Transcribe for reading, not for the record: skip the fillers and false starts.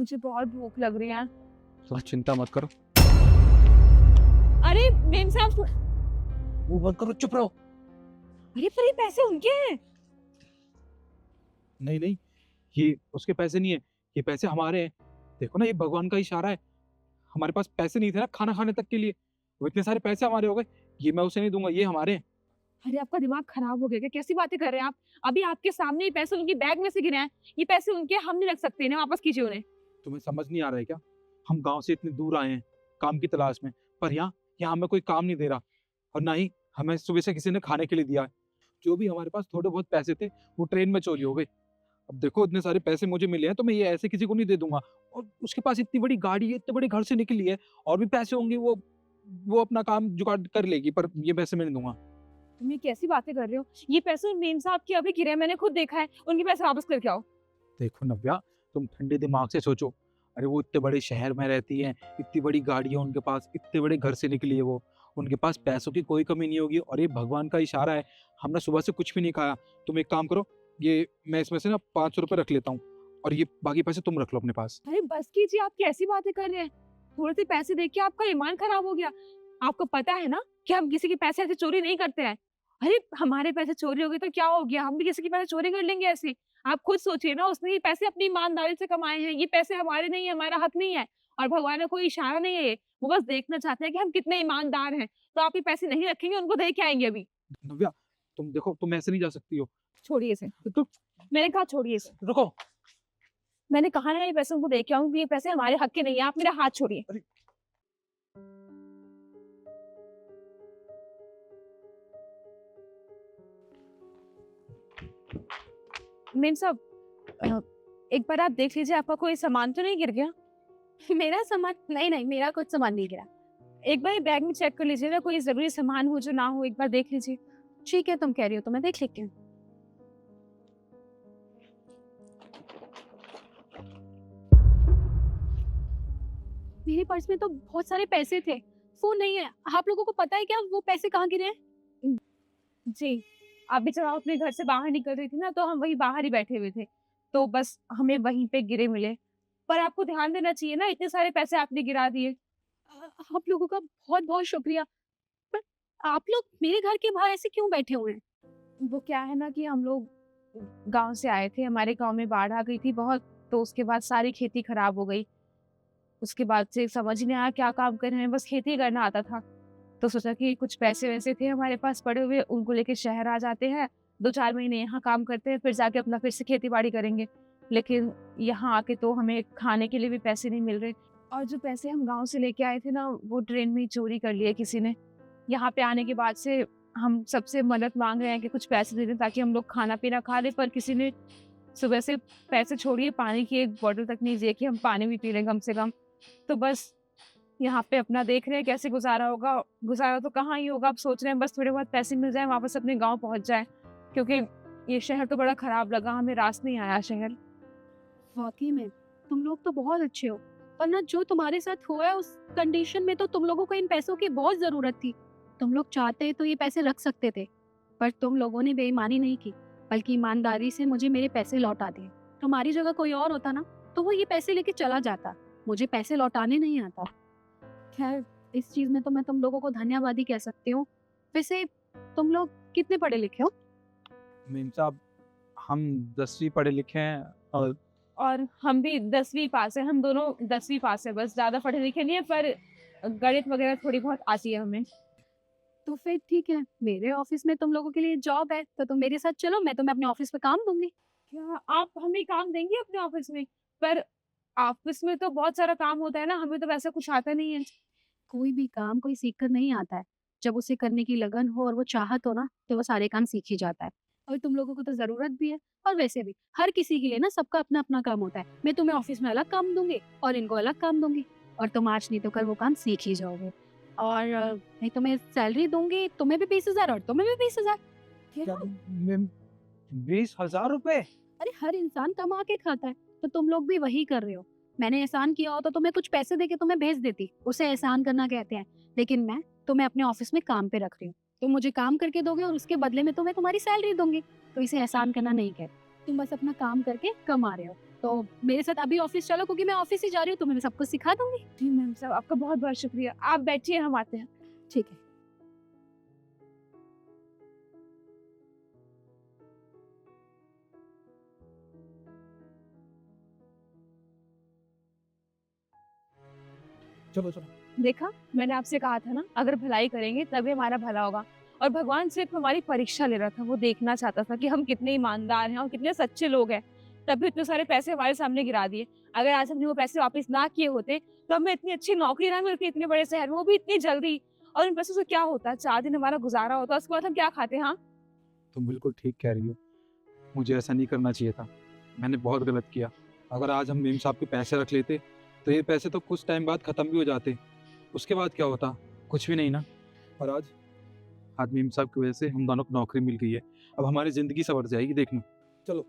मुझे बहुत भूख लग रही है। थोड़ा चिंता मत करो। अरे मेम साहब, वो बंद करो, चुप रहो। अरे पर ये पैसे उनके हैं। नहीं नहीं, ये उसके पैसे नहीं है, ये पैसे हमारे हैं। देखो ना, ये भगवान का इशारा है। हमारे पास पैसे नहीं थे ना खाना खाने तक के लिए, वो इतने सारे पैसे हमारे हो गए। ये मैं उसे नहीं दूंगा, ये हमारे हैं। अरे आपका दिमाग खराब हो गया क्या? कैसी बातें कर रहे हैं आप? अभी आपके सामने ये पैसे उनकी बैग में से गिरे हैं। ये पैसे उनके, हम नहीं रख सकते ना, वापस कीजिए उन्हें। तुम्हें समझ नहीं आ रहा है क्या? हम गांव से इतनी दूर आए हैं काम की तलाश में, पर यहाँ यहाँ हमें कोई काम नहीं दे रहा, और ना ही हमें सुबह से किसी ने खाने के लिए दिया है। जो भी हमारे पास थोड़े बहुत पैसे थे वो ट्रेन में चोरी हो गए। अब देखो, इतने सारे पैसे मुझे मिले हैं तो मैं ये ऐसे किसी को नहीं दे दूंगा। और उसके पास इतनी बड़ी गाड़ी है, इतने बड़े घर से निकली है, और भी पैसे होंगे, वो अपना काम जुगाड़ कर लेगी, पर ये पैसे मैं नहीं दूंगा। तुम ये कैसी बातें कर रहे हो? ये पैसे मेम साहब के अभी गिरे हैं, मैंने खुद देखा है। उनके पैसे वापस करके आओ। देखो नव्या, तुम ठंडे दिमाग से सोचो। अरे वो इतने बड़े शहर में रहती है, इतनी बड़ी गाड़ी है उनके पास, इतने बड़े घर से निकली है वो, उनके पास पैसों की कोई कमी नहीं होगी, और ये भगवान का इशारा है। हमने सुबह से कुछ भी नहीं खाया। तुम एक काम करो, ये मैं इसमें से ना 500 रुपये रख लेता हूँ, और ये बाकी पैसे तुम रख लो अपने पास। अरे बस कीजिए, आप कैसी बातें कर रहे हैं? थोड़े से पैसे देख के आपका ईमान खराब हो गया। आपको पता है ना कि हम किसी के पैसे ऐसे चोरी नहीं करते हैं। अरे हमारे पैसे चोरी हो गए तो क्या हो गया? हम भी किसी के पैसे चोरी कर लेंगे ऐसे? आप खुद सोचिए ना, उसने ये पैसे अपनी ईमानदारी से कमाए हैं। ये पैसे हमारे नहीं है, हमारा हक नहीं है, और भगवान का कोई इशारा नहीं है ये। वो बस देखना चाहते हैं कि हम कितने ईमानदार हैं। तो आप ये पैसे नहीं रखेंगे, उनको दे के आएंगे अभी। नव्या, तुम देखो, तुम ऐसे नहीं जा सकती हो। छोड़िए इसे। तुम मैंने कहा छोड़िए इसे। रुको। मैंने कहा ना, ये पैसे उनको दे के आऊंगी। ये पैसे हमारे हक के नहीं है, आप मेरा हाथ छोड़िए। मेम साहब, एक बार आप देख लीजिए, आपका कोई सामान तो नहीं गिर गया? मेरा सामान? नहीं नहीं, मेरा कुछ सामान नहीं गिरा। एक बार बैग में चेक कर लीजिए ना, कोई जरूरी सामान हो जो ना हो, एक बार देख लीजिए। ठीक है, तुम कह रही हो तो मैं देख लेती हूँ। मेरे पर्स में तो बहुत सारे पैसे थे, फोन नहीं है। आप लोगों को पता है क्या वो पैसे कहाँ गिरे हैं? जी, अभी जब आप अपने घर से बाहर निकल रही थी ना, तो हम वही बाहर ही बैठे हुए थे, तो बस हमें वहीं पे गिरे मिले। पर आपको ध्यान देना चाहिए ना, इतने सारे पैसे आपने गिरा दिए। आप लोगों का बहुत बहुत शुक्रिया, पर आप लोग मेरे घर के बाहर ऐसे क्यों बैठे हुए हैं? वो क्या है ना कि हम लोग गांव से आए थे, हमारे गांव में बाढ़ आ गई थी बहुत, तो उसके बाद सारी खेती खराब हो गई। उसके बाद से समझ ही नहीं आया क्या काम करें, हमें बस खेती करना आता था। तो सोचा कि कुछ पैसे वैसे थे हमारे पास पड़े हुए, उनको लेके शहर आ जाते हैं, 2-4 महीने यहाँ काम करते हैं, फिर जाके अपना फिर से खेती बाड़ी करेंगे। लेकिन यहाँ आके तो हमें खाने के लिए भी पैसे नहीं मिल रहे, और जो पैसे हम गांव से लेके आए थे ना, वो ट्रेन में ही चोरी कर लिए किसी ने। यहाँ पे आने के बाद से हम सबसे मदद मांग रहे हैं कि कुछ पैसे दे दें ताकि हम लोग खाना पीना खा लें, पर किसी ने सुबह से पैसे छोड़िए, पानी की एक बॉटल तक नहीं दिए कि हम पानी भी पी लें कम से कम। तो बस यहाँ पे अपना देख रहे हैं कैसे गुजारा होगा। गुजारा तो कहाँ ही होगा, अब सोच रहे हैं बस थोड़े बहुत पैसे मिल जाए, वापस अपने गांव पहुंच जाए, क्योंकि ये शहर तो बड़ा खराब लगा हमें, रास नहीं आया शहर। वाकई में तुम लोग तो बहुत अच्छे हो, पर ना जो तुम्हारे साथ हुआ है उस कंडीशन में तो तुम लोगों को इन पैसों की बहुत जरूरत थी। तुम लोग चाहते तो ये पैसे रख सकते थे, पर तुम लोगों ने बेईमानी नहीं की, बल्कि ईमानदारी से मुझे मेरे पैसे लौटा दिए। तुम्हारी जगह कोई और होता ना तो वो ये पैसे लेके चला जाता, मुझे पैसे लौटाने नहीं आता। खैर, इस चीज में तो मैं तुम लोगों को धन्यवाद ही कह सकती हूँ। वैसे तुम लोग कितने पढ़े लिखे हो? मेम साहब, हम 10वीं पढ़े लिखे हैं, और हम भी 10वीं पास है, हम दोनों 10वीं पास है, बस ज्यादा पढ़े लिखे नहीं है, पर गणित वगैरह थोड़ी बहुत आती है हमें। तो फिर ठीक है, मेरे ऑफिस में तुम लोगों के लिए जॉब है, तो तुम मेरे साथ चलो, मैं तुम्हें अपने ऑफिस पे काम दूंगी। क्या आप हमें काम देंगे अपने ऑफिस में? पर ऑफिस में तो बहुत सारा काम होता है ना, हमें तो वैसा कुछ आता नहीं है। कोई भी काम कोई सीख कर नहीं आता है, जब उसे करने की लगन हो और वो चाहत हो ना, तो वो सारे काम सीख ही जाता है। और तुम लोगों को तो जरूरत भी है, और वैसे भी हर किसी के लिए ना सबका अपना अपना काम होता है। मैं तुम्हें ऑफिस में अलग काम दूंगी और इनको अलग काम दूंगी, और तुम आज नहीं तो कल वो काम सीख ही जाओगे। और मैं तुम्हें सैलरी दूंगी, तुम्हें भी 20,000 और तुम्हें भी 20,000। क्या 20,000 रुपए? अरे हर इंसान कमा के खाता है, तो तुम लोग भी वही कर रहे हो। मैंने एहसान किया हो तो तुम्हें कुछ पैसे देके तुम्हें भेज देती, उसे एहसान करना कहते हैं। लेकिन मैं तुम्हें अपने ऑफिस में काम पे रख रही हूँ, तुम मुझे काम करके दोगे और उसके बदले में तुम्हें तुम्हारी सैलरी दूंगी, तो इसे एहसान करना नहीं कहते। तुम बस अपना काम करके कमा रहे हो, तो मेरे साथ अभी ऑफिस चलो, क्योंकि मैं ऑफिस ही जा रही हूँ, तो मैं सब कुछ सिखा दूंगी। जी मैम साहब, आपका बहुत बहुत शुक्रिया। आप बैठिए, हम आते हैं। ठीक है। चलो चलो। देखा, मैंने आपसे कहा था ना, अगर भलाई करेंगे तभी हमारा भला होगा। और भगवान सिर्फ हमारी परीक्षा ले रहा था, वो देखना चाहता था कि हम कितने ईमानदार हैं और कितने सच्चे लोग हैं। तभी इतने सारे पैसे हमारे सामने गिरा दिए। अगर आज हमने वो पैसे वापस ना किए होते तो हमें इतनी अच्छी नौकरी ना मिलती इतने बड़े शहर में, वो भी इतनी जल्दी। और इन पैसों से क्या होता, 4 दिन हमारा गुजारा होता, उसके बाद हम क्या खाते। हाँ, तुम बिल्कुल ठीक कह रही हो, मुझे ऐसा नहीं करना चाहिए था, मैंने बहुत गलत किया। अगर आज हम मेम साहब के पैसे रख लेते तो ये पैसे तो कुछ टाइम बाद ख़त्म भी हो जाते, उसके बाद क्या होता, कुछ भी नहीं ना। और आज मेम साहब की वजह से हम दोनों को नौकरी मिल गई है, अब हमारी ज़िंदगी संवर जाएगी, देखना। चलो।